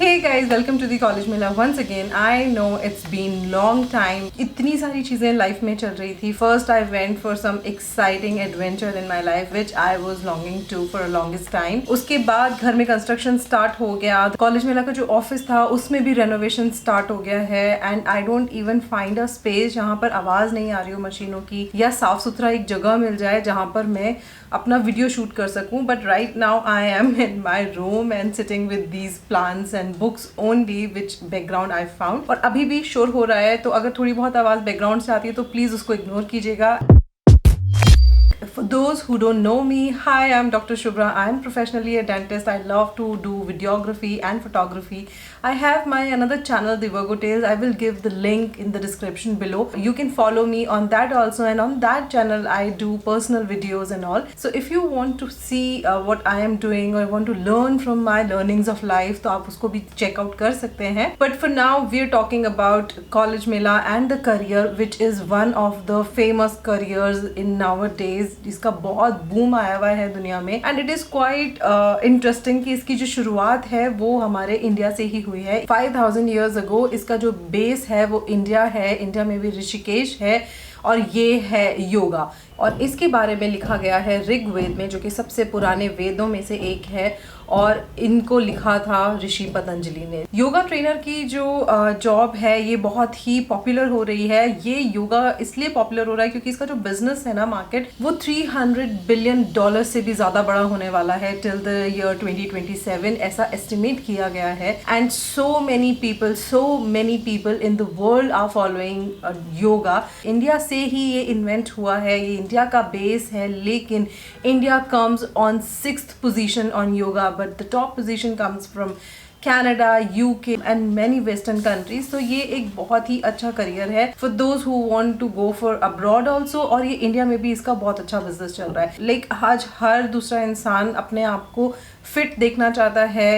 Hey guys, welcome to the College Mela once again. I know it's been long time. इतनी सारी चीज़ें life में चल रही थी. First I went for some exciting adventure in my life which I was longing to for a longest time. उसके बाद घर में कंस्ट्रक्शन स्टार्ट हो गया. कॉलेज मेला का जो ऑफिस था उसमें भी रेनोवेशन स्टार्ट हो गया है and I don't even find a space जहाँ पर आवाज़ नहीं आ रही हो मशीनों की या साफ सुथरा एक जगह मिल जाए जहाँ पर मैं अपना वीडियो शूट कर सकूं. But right now I am in my room and sitting with these plants and books only which background I found. और अभी भी शोर हो रहा है तो अगर थोड़ी बहुत आवाज़ बैकग्राउंड से आती है तो प्लीज़ उसको इग्नोर कीजिएगा. For those who don't know me, hi, I'm Dr. Shubhra. I'm professionally a dentist. I love to do videography and photography. I have my another channel, The Virgo Tales. I will give the link in the description below. You can follow me on that also, and on that channel I do personal videos and all. So if you want to see what I am doing or want to learn from my learnings of life, तो आप उसको भी check out कर सकते हैं. But for now, we are talking about College Mela and the career, which is one of the famous careers in nowadays. इसका बहुत boom आया हुआ है दुनिया में and it is quite interesting कि इसकी जो शुरुआत है वो हमारे इंडिया से ही हुई है. 5000 years ago इसका जो बेस है वो इंडिया है. इंडिया में भी ऋषिकेश है और ये है योगा. और इसके बारे में लिखा गया है ऋग्वेद में, जो कि सबसे पुराने वेदों में से एक है और इनको लिखा था ऋषि पतंजलि ने. योगा ट्रेनर की जो जॉब है ये बहुत ही पॉपुलर हो रही है. ये योगा इसलिए पॉपुलर हो रहा है क्योंकि इसका जो बिजनेस है ना मार्केट, वो $300 बिलियन से भी ज़्यादा बड़ा होने वाला है टिल द ईयर 2027, ऐसा एस्टिमेट किया गया है. And so many people in the world are following yoga. India से ही ये इन्वेंट हुआ है, ये इंडिया का बेस है, लेकिन India comes on 6th position on yoga. But the top position comes from Canada, UK and many Western countries. तो ये एक बहुत ही अच्छा करियर है for those who want to go for abroad also. और ये इंडिया में भी इसका बहुत अच्छा बिजनेस चल रहा है. आज हर दूसरा इंसान अपने आप को फिट देखना चाहता है,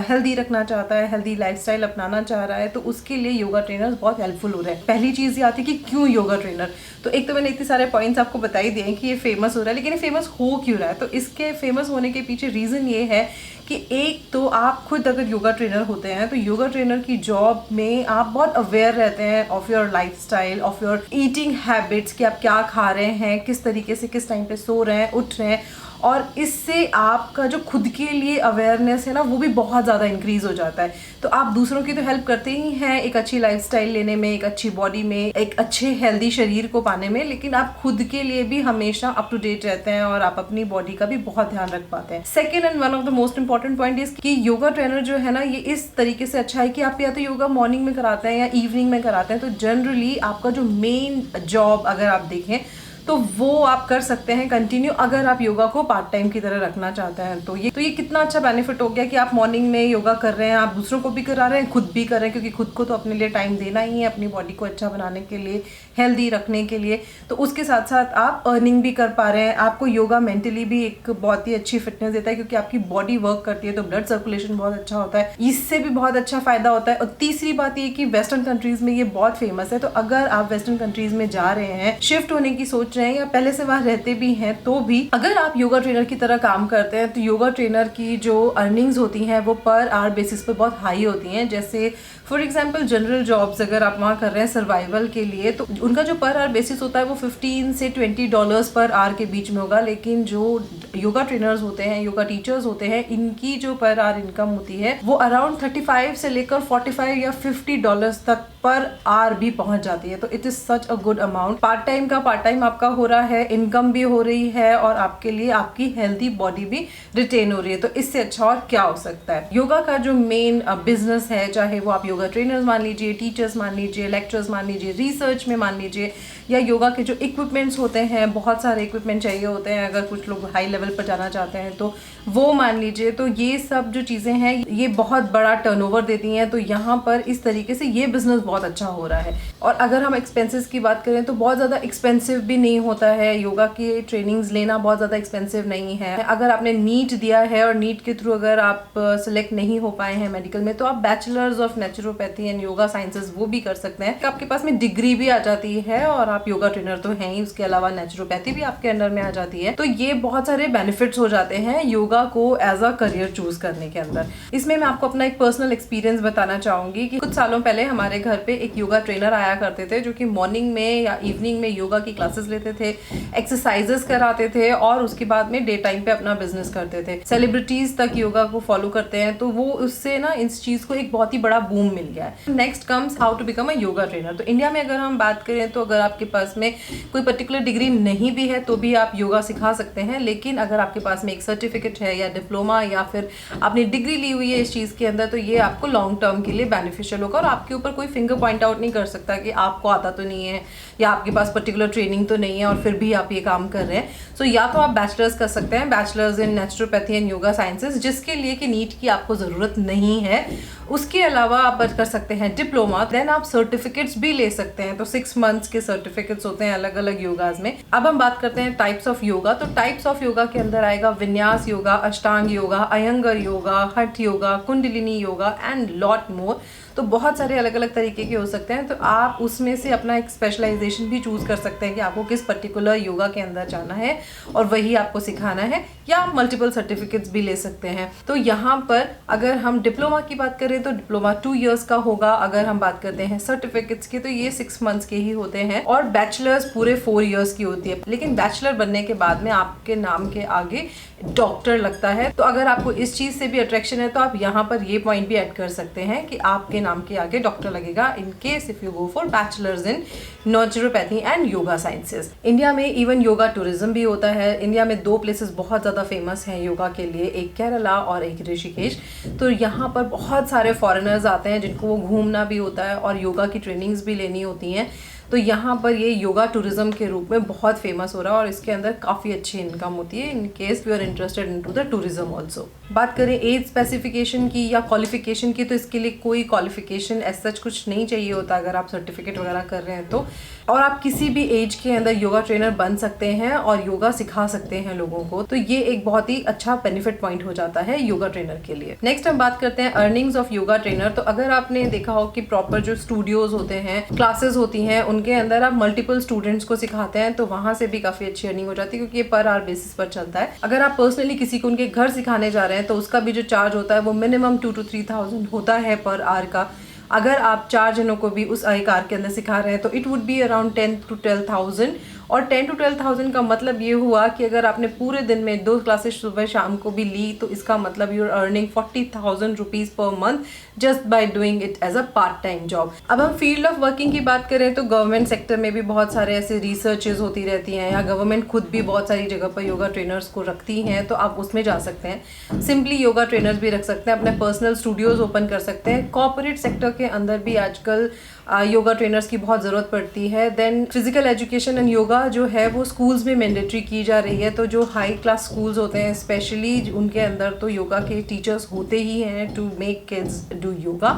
हेल्दी रखना चाहता है, हेल्दी लाइफस्टाइल अपनाना चाह रहा है, तो उसके लिए योगा ट्रेनर्स बहुत हेल्पफुल हो रहे हैं. पहली चीज़ ये आती है कि क्यों योगा ट्रेनर. तो एक तो मैंने इतने सारे पॉइंट्स आपको बता ही दिए कि ये फेमस हो रहा है, लेकिन ये फेमस हो क्यों रहा है. तो इसके फेमस होने के पीछे रीज़न ये है कि एक तो आप खुद अगर योगा ट्रेनर होते हैं तो योगा ट्रेनर की जॉब में आप बहुत अवेयर रहते हैं of your lifestyle, of your eating habits, कि आप क्या खा रहे हैं, किस तरीके से किस टाइम पे सो रहे हैं, उठ रहे हैं. और इससे आपका जो खुद के लिए अवेयरनेस है ना वो भी बहुत ज़्यादा इंक्रीज हो जाता है. तो आप दूसरों की तो हेल्प करते ही हैं एक अच्छी लाइफस्टाइल लेने में, एक अच्छी बॉडी में, एक अच्छे हेल्दी शरीर को पाने में, लेकिन आप खुद के लिए भी हमेशा अप टू डेट रहते हैं और आप अपनी बॉडी का भी बहुत ध्यान रख पाते हैं. Second and one of the most important point is कि योगा ट्रेनर जो है ना ये इस तरीके से अच्छा है कि आप या तो योगा मॉर्निंग में कराते हैं या इवनिंग में कराते हैं. तो जनरली आपका जो मेन जॉब अगर आप देखें तो वो आप कर सकते हैं कंटिन्यू अगर आप योगा को पार्ट टाइम की तरह रखना चाहते हैं. तो ये कितना अच्छा बेनिफिट हो गया कि आप मॉर्निंग में योगा कर रहे हैं, आप दूसरों को भी करा रहे हैं, खुद भी कर रहे हैं, क्योंकि खुद को तो अपने लिए टाइम देना ही है, अपनी बॉडी को अच्छा बनाने के लिए, हेल्दी रखने के लिए. तो उसके साथ साथ आप अर्निंग भी कर पा रहे हैं. आपको योगा मेंटली भी एक बहुत ही अच्छी फिटनेस देता है क्योंकि आपकी बॉडी वर्क करती है, तो ब्लड सर्कुलेशन बहुत अच्छा होता है, इससे भी बहुत अच्छा फायदा होता है. और तीसरी बात ये कि वेस्टर्न कंट्रीज में ये बहुत फेमस है. तो अगर आप वेस्टर्न कंट्रीज में जा रहे हैं, शिफ्ट होने की सोच रहे हैं या पहले से वहां रहते भी हैं, तो भी अगर आप योगा ट्रेनर की तरह काम करते हैं तो योगा ट्रेनर की जो अर्निंग्स होती हैं वो पर आवर बेसिस पे बहुत हाई होती हैं. जैसे फॉर एग्जाम्पल जनरल जॉब्स अगर आप वहाँ कर रहे हैं सर्वाइवल के लिए, तो उनका जो पर आवर बेसिस होता है वो $15 से $20 पर आवर के बीच में होगा. लेकिन जो योगा ट्रेनर्स होते हैं, योगा टीचर्स होते हैं, इनकी जो पर आवर इनकम होती है वो अराउंड 35 से लेकर 45 या $50 तक पर आवर भी पहुंच जाती है. तो it is such a good amount. Part time का पार्ट टाइम आपका हो रहा है, इनकम भी हो रही है और आपके लिए आपकी हेल्दी बॉडी भी रिटेन हो रही है. तो इससे अच्छा और क्या हो सकता है. योगा का जो मेन बिजनेस है, चाहे वो आप योगा ट्रेनर्स मान लीजिए, टीचर्स मान लीजिए, लेक्चरर्स मान लीजिए, रिसर्च में मान लीजिए, या योगा के जो इक्विपमेंट्स होते हैं, बहुत सारे इक्विपमेंट चाहिए होते हैं अगर कुछ लोग हाई लेवल पर जाना चाहते हैं तो वो मान लीजिए. तो ये सब जो चीज़ें हैं ये बहुत बड़ा टर्नओवर देती हैं. तो यहाँ पर इस तरीके से ये बिजनेस बहुत अच्छा हो रहा है. और अगर हम एक्सपेंसेस की बात करें तो बहुत ज़्यादा एक्सपेंसिव भी नहीं होता है. योगा की ट्रेनिंग्स लेना बहुत ज़्यादा एक्सपेंसिव नहीं है. अगर आपने नीट दिया है और नीट के थ्रू अगर आप सिलेक्ट नहीं हो पाए हैं मेडिकल में, तो आप bachelors of naturopathy and yoga sciences वो भी कर सकते हैं. आपके पास में डिग्री भी आ जाती है और आप योगा ट्रेनर तो हैं ही, उसके अलावा नेचुरोपैथी भी आपके अंडर में आ जाती है। तो ये बहुत सारे बेनिफिट्स हो जाते हैं योगा को एज अ करियर चूज करने के अंदर। इसमें मैं आपको अपना एक पर्सनल एक्सपीरियंस बताना चाहूंगी कि कुछ सालों पहले हमारे घर पे एक योगा ट्रेनर आया करते थे जो कि मॉर्निंग में या इवनिंग में योगा की क्लासेस लेते थे, एक्सरसाइजेस कराते थे और उसके बाद में डे टाइम पे अपना बिजनेस करते थे। सेलिब्रिटीज तक योगा को फॉलो करते हैं, तो वो उससे ना इस चीज को एक बहुत ही बड़ा बूम मिल गया है। Next comes how to become a yoga trainer. तो इंडिया में अगर हम बात करें तो अगर आपके पास में कोई पर्टिकुलर डिग्री नहीं भी है तो भी आप योगा सिखा सकते हैं, लेकिन अगर आपके पास में एक सर्टिफिकेट है या डिप्लोमा या फिर आपने डिग्री ली हुई है इस चीज के अंदर, तो ये आपको लॉन्ग टर्म के लिए बेनिफिशियल होगा और आपके ऊपर कोई फिंगर पॉइंट आउट नहीं कर सकता कि आपको आता तो नहीं है या आपके पास पर्टिकुलर ट्रेनिंग तो नहीं है और फिर भी आप ये काम कर रहे हैं। सो या तो आप बैचलर्स कर सकते हैं, bachelors in naturopathy and yoga sciences, जिसके लिए कि नीट की आपको ज़रूरत नहीं है। उसके अलावा आप कर सकते हैं डिप्लोमा, देन आप सर्टिफिकेट्स भी ले सकते हैं। तो 6 मंथ्स के सर्टिफिकेट्स होते हैं अलग अलग योगाज में। अब हम बात करते हैं टाइप्स ऑफ योगा। तो टाइप्स ऑफ योगा के अंदर आएगा विन्यास योगा, अष्टांग योगा, अयंगर योगा, हठ yoga, kundalini yoga and lot more. तो बहुत सारे अलग अलग तरीके के हो सकते हैं, तो आप उसमें से अपना एक स्पेशलाइजेशन भी चूज कर सकते हैं कि आपको किस पर्टिकुलर योगा के अंदर जाना है और वही आपको सिखाना है, या आप मल्टीपल सर्टिफिकेट्स भी ले सकते हैं। तो यहाँ पर अगर हम डिप्लोमा की बात करें तो डिप्लोमा 2 इयर्स का होगा। अगर हम बात करते हैं सर्टिफिकेट्स की तो ये 6 मंथ्स के ही होते हैं और बैचलर्स पूरे 4 इयर्स की होती है। लेकिन बैचलर बनने के बाद में आपके नाम के आगे डॉक्टर लगता है। तो अगर आपको इस चीज से भी अट्रैक्शन है तो आप यहाँ पर ये पॉइंट भी ऐड कर सकते हैं कि आपके नाम के आगे डॉक्टर लगेगा in case if you go for bachelors in naturopathy and yoga sciences. India में इवन योगा टूरिज्म भी होता है। इंडिया में 2 प्लेसेस बहुत ज्यादा फेमस हैं योगा के लिए, एक केरला और एक ऋषिकेश। तो यहाँ पर बहुत सारे फॉरेनर्स आते हैं जिनको वो घूमना भी होता है और योगा की ट्रेनिंग्स भी लेनी होती हैं। तो यहाँ पर ये योगा टूरिज्म के रूप में बहुत फेमस हो रहा है और इसके अंदर काफ़ी अच्छी इनकम होती है in case you are interested in to the tourism also. बात करें एज स्पेसिफिकेशन की या क्वालिफिकेशन की, तो इसके लिए कोई क्वालिफिकेशन एज सच कुछ नहीं चाहिए होता अगर आप सर्टिफिकेट वगैरह कर रहे हैं तो। और आप किसी भी एज के अंदर योगा ट्रेनर बन सकते हैं और योगा सिखा सकते हैं लोगों को। तो ये एक बहुत ही अच्छा बेनिफिट पॉइंट हो जाता है योगा ट्रेनर के लिए। नेक्स्ट हम बात करते हैं अर्निंग्स ऑफ योगा ट्रेनर। तो अगर आपने देखा हो कि प्रॉपर जो स्टूडियोज होते हैं, क्लासेस होती हैं, उनके अंदर आप मल्टीपल स्टूडेंट्स को सिखाते हैं तो वहां से भी काफी अच्छी अर्निंग हो जाती है क्योंकि ये पर आवर बेसिस पर चलता है। अगर आप पर्सनली किसी को उनके घर सिखाने जा रहे हैं तो उसका भी जो चार्ज होता है वो मिनिमम 2 to 3,000 होता है पर आवर का। अगर आप 4 जनों को भी उस एक आवर के अंदर सिखा रहे हैं तो it would be around 10 to 12,000। और 10 to 12,000 का मतलब ये हुआ कि अगर आपने पूरे दिन में 2 क्लासेस सुबह शाम को भी ली तो इसका मतलब you are earning 40,000 rupees per month just by doing it as a part time job. अब हम फील्ड ऑफ वर्किंग की बात करें तो गवर्नमेंट सेक्टर में भी बहुत सारे ऐसे रिसर्चेज होती रहती हैं या गवर्नमेंट खुद भी बहुत सारी जगह पर योगा ट्रेनर्स को रखती हैं, तो आप उसमें जा सकते हैं। सिंपली योगा ट्रेनर्स भी रख सकते हैं, अपने पर्सनल स्टूडियोज ओपन कर सकते हैं। कॉर्पोरेट सेक्टर के अंदर भी आजकल योगा ट्रेनर्स की बहुत ज़रूरत पड़ती है। Then physical education and yoga जो है वो स्कूल्स में मैंडेटरी की जा रही है। तो जो हाई क्लास स्कूल्स होते हैं स्पेशली उनके अंदर तो योगा के टीचर्स होते ही हैं to make kids do yoga.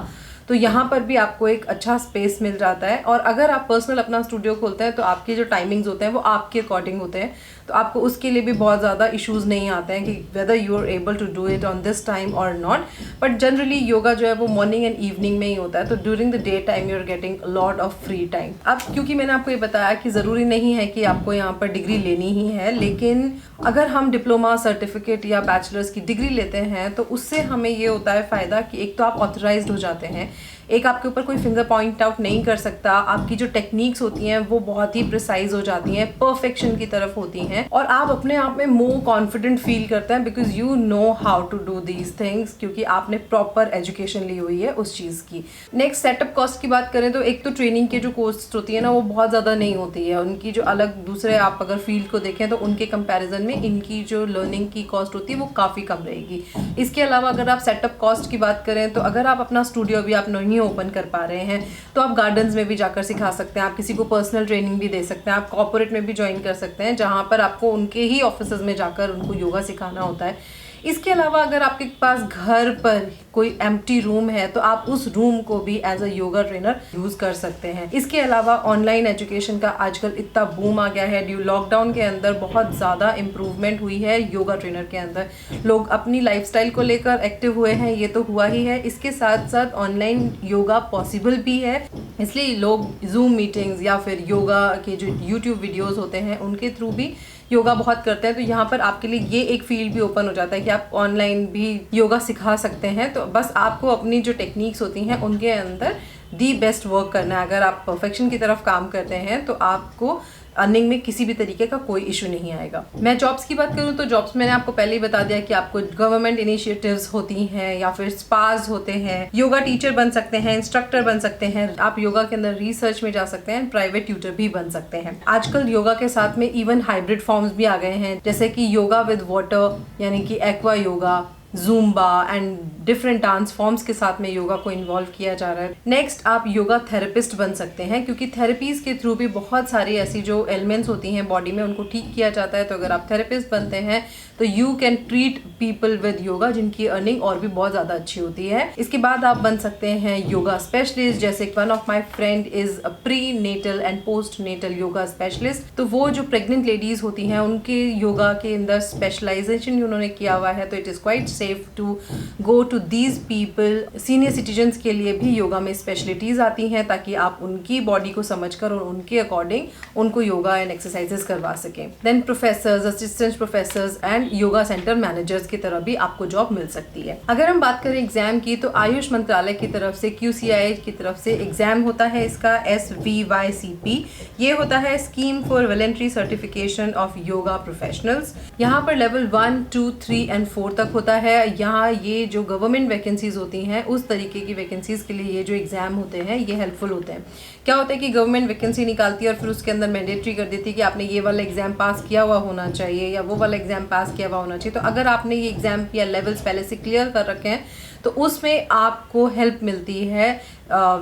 तो यहाँ पर भी आपको एक अच्छा स्पेस मिल जाता है। और अगर आप पर्सनल अपना स्टूडियो खोलते हैं तो आपके जो टाइमिंग्स होते हैं वो आपके अकॉर्डिंग होते हैं, तो आपको उसके लिए भी बहुत ज़्यादा इश्यूज नहीं आते हैं कि whether you are able to do it on this time और नॉट। बट जनरली योगा जो है वो मॉर्निंग एंड इवनिंग में ही होता है, तो during the day time you are getting lot of free time. अब क्योंकि मैंने आपको ये बताया कि ज़रूरी नहीं है कि आपको यहाँ पर डिग्री लेनी ही है, लेकिन अगर हम डिप्लोमा, सर्टिफिकेट या बैचलर्स की डिग्री लेते हैं तो उससे हमें ये होता है फ़ायदा कि एक तो आप ऑथराइज्ड हो जाते हैं, एक आपके ऊपर कोई फिंगर पॉइंट आउट नहीं कर सकता, आपकी जो टेक्निक्स होती हैं वो बहुत ही प्रिसाइज हो जाती हैं, परफेक्शन की तरफ होती हैं और आप अपने आप में मोर कॉन्फिडेंट फील करते हैं because you know how to do these things, क्योंकि आपने प्रॉपर एजुकेशन ली हुई है उस चीज़ की। नेक्स्ट सेटअप कॉस्ट की बात करें तो एक तो ट्रेनिंग की जो कॉस्ट होती है ना वो बहुत ज़्यादा नहीं होती है, उनकी जो अलग दूसरे आप अगर फील्ड को देखें तो उनके कंपैरिजन में इनकी जो लर्निंग की कॉस्ट होती है वो काफ़ी कम रहेगी। इसके अलावा अगर आप सेटअप कॉस्ट की बात करें तो अगर आप अपना स्टूडियो भी आप नहीं ओपन कर पा रहे हैं तो आप गार्डन्स में भी जाकर सिखा सकते हैं, आप किसी को पर्सनल ट्रेनिंग भी दे सकते हैं, आप कॉर्पोरेट में भी ज्वाइन कर सकते हैं जहां पर आपको उनके ही ऑफिसेज में जाकर उनको योगा सिखाना होता है। इसके अलावा अगर आपके पास घर पर कोई एम्प्टी रूम है तो आप उस रूम को भी as a yoga trainer use कर सकते हैं। इसके अलावा ऑनलाइन एजुकेशन का आजकल इतना बूम आ गया है, ड्यू लॉकडाउन के अंदर बहुत ज़्यादा इम्प्रूवमेंट हुई है योगा ट्रेनर के अंदर। लोग अपनी लाइफस्टाइल को लेकर एक्टिव हुए हैं, ये तो हुआ ही है, इसके साथ साथ ऑनलाइन योगा पॉसिबल भी है, इसलिए लोग जूम मीटिंग्स या फिर योगा के जो यूट्यूब वीडियोस होते हैं उनके थ्रू भी योगा बहुत करते हैं। तो यहाँ पर आपके लिए ये एक फील्ड भी ओपन हो जाता है कि आप ऑनलाइन भी योगा सिखा सकते हैं। तो बस आपको अपनी जो टेक्निक्स होती हैं उनके अंदर दी बेस्ट वर्क करना है। अगर आप परफेक्शन की तरफ काम करते हैं तो आपको अर्निंग में किसी भी तरीके का कोई इशू नहीं आएगा। मैं जॉब्स की बात करूं तो जॉब्स मैंने आपको पहले ही बता दिया कि आपको गवर्नमेंट इनिशिएटिव्स होती हैं या फिर स्पाज होते हैं, योगा टीचर बन सकते हैं, इंस्ट्रक्टर बन सकते हैं, आप योगा के अंदर रिसर्च में जा सकते हैं, प्राइवेट ट्यूटर भी बन सकते हैं। आजकल योगा के साथ में इवन हाइब्रिड फॉर्म्स भी आ गए हैं, जैसे कि योगा विद वाटर यानी कि aqua yoga, zumba and different dance forms के साथ में योगा को इन्वॉल्व किया जा रहा है। नेक्स्ट आप योगा थेरेपिस्ट बन सकते हैं, क्योंकि थेरेपीज के थ्रू भी बहुत सारी ऐसी जो एलिमेंट्स होती हैं बॉडी में उनको ठीक किया जाता है। तो अगर आप थेरेपिस्ट बनते हैं तो you can treat people with yoga, जिनकी अर्निंग और भी बहुत ज़्यादा अच्छी होती है। इसके बाद आप बन सकते हैं योगा स्पेशलिस्ट, जैसे one of my friend is a prenatal and postnatal yoga specialist. तो वो जो प्रेग्नेंट लेडीज होती हैं उनके योगा के अंदर स्पेशलाइजेशन उन्होंने किया हुआ है, तो it is quite safe to go to these people. Senior citizens के लिए भी योगा में स्पेशलिटीज आती हैं ताकि आप उनकी बॉडी को समझकर और उनके अकॉर्डिंग उनको योगा एंड एक्सरसाइजेस करवा सकें। Then professors, assistant professors and yoga centre managers की तरफ भी आपको जॉब मिल सकती है। अगर हम बात करें एग्जाम की तो आयुष मंत्रालय की तरफ से QCI की तरफ से एग्जाम होता है, इसका SVYCP। ये होता है scheme for voluntary certification of yoga professionals. यहाँ पर लेवल 1, 2, 3 एंड 4 तक होता है। यहाँ ये जो गवर्नमेंट वैकेंसीज होती हैं उस तरीके की वैकेंसीज के लिए ये जो एग्जाम होते हैं ये हेल्पफुल होते हैं। क्या होता है कि गवर्नमेंट वैकेंसी निकालती है और फिर उसके अंदर मैंडेटरी कर देती है कि आपने ये वाला एग्जाम पास किया हुआ होना चाहिए या वो वाला एग्जाम पास किया हुआ होना चाहिए। तो अगर आपने ये एग्जाम या लेवल्स पहले से क्लियर कर रखे हैं तो उसमें आपको हेल्प मिलती है,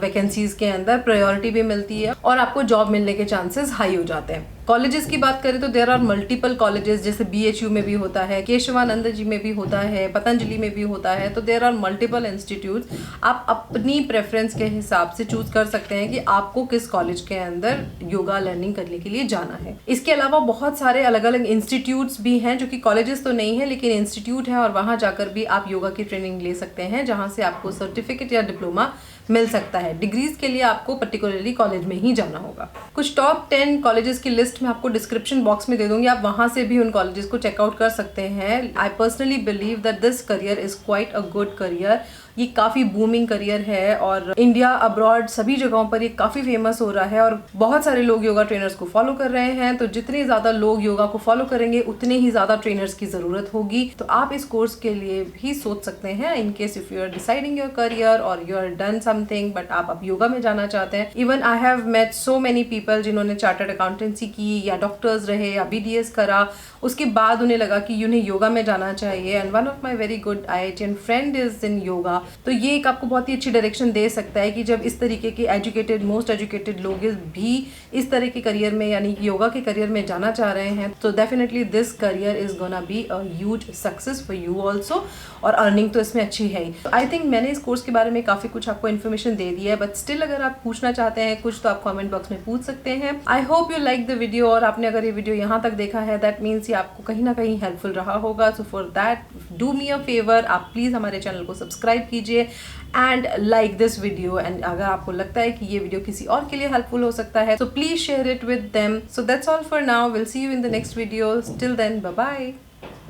वैकेंसीज के अंदर प्रायोरिटी भी मिलती है और आपको जॉब मिलने के चांसेस हाई हो जाते हैं। कॉलेजेस की बात करें तो देयर आर मल्टीपल कॉलेजेस, जैसे BHU में भी होता है, केशवानंद जी में भी होता है, पतंजलि में भी होता है। तो देयर आर मल्टीपल इंस्टीट्यूट्स। आप अपनी प्रेफरेंस के हिसाब से चूज कर सकते हैं कि आपको किस कॉलेज के अंदर योगा लर्निंग करने के लिए जाना है। इसके अलावा बहुत सारे अलग अलग इंस्टीट्यूट्स भी हैं जो कि कॉलेजेस तो नहीं है लेकिन इंस्टीट्यूट है, और वहाँ जाकर भी आप योगा की ट्रेनिंग ले सकते हैं जहाँ से आपको सर्टिफिकेट या डिप्लोमा मिल सकता है। डिग्रीज के लिए आपको पर्टिकुलरली कॉलेज में ही जाना होगा। कुछ टॉप 10 कॉलेजेस की लिस्ट मैं आपको डिस्क्रिप्शन बॉक्स में दे दूंगी, आप वहां से भी उन कॉलेजेस को चेकआउट कर सकते हैं। I personally believe that this career is quite a good career. ये काफ़ी बूमिंग करियर है और इंडिया अब्रॉड सभी जगहों पर ये काफ़ी फेमस हो रहा है और बहुत सारे लोग योगा ट्रेनर्स को फॉलो कर रहे हैं। तो जितने ज़्यादा लोग योगा को फॉलो करेंगे उतने ही ज़्यादा ट्रेनर्स की ज़रूरत होगी। तो आप इस कोर्स के लिए भी सोच सकते हैं in case if you are deciding your career और you are done something but आप अब योगा में जाना चाहते हैं। Even I have met so many people जिन्होंने चार्टर्ड अकाउंटेंसी की या डॉक्टर्स रहे या BDS करा, उसके बाद उन्हें लगा कि उन्हें योगा में जाना चाहिए। And one of my very good IITian friend is in yoga. तो ये एक आपको बहुत ही अच्छी डायरेक्शन दे सकता है कि जब इस तरीके के एजुकेटेड, मोस्ट एजुकेटेड लोग भी इस तरह के करियर में यानी योगा के करियर में जाना चाह रहे हैं तो definitely this career is gonna be a huge success for you also. और अर्निंग तो इसमें अच्छी है ही। आई थिंक मैंने इस कोर्स के बारे में काफ़ी कुछ आपको इन्फॉर्मेशन दे दी है, बट स्टिल अगर आप पूछना चाहते हैं कुछ तो आप कमेंट बॉक्स में पूछ सकते हैं। I hope you like the video, और आपने अगर ये वीडियो यहाँ तक देखा है दैट मीन्स ये आपको कहीं ना कहीं हेल्पफुल रहा होगा। So for that do me a favour, आप प्लीज़ हमारे चैनल को सब्सक्राइब कीजिए and like this video. And अगर आपको लगता है कि ये वीडियो किसी और के लिए हेल्पफुल हो सकता है तो please share it with them. So that's all for now, will see you in the next video. Till then, bye bye.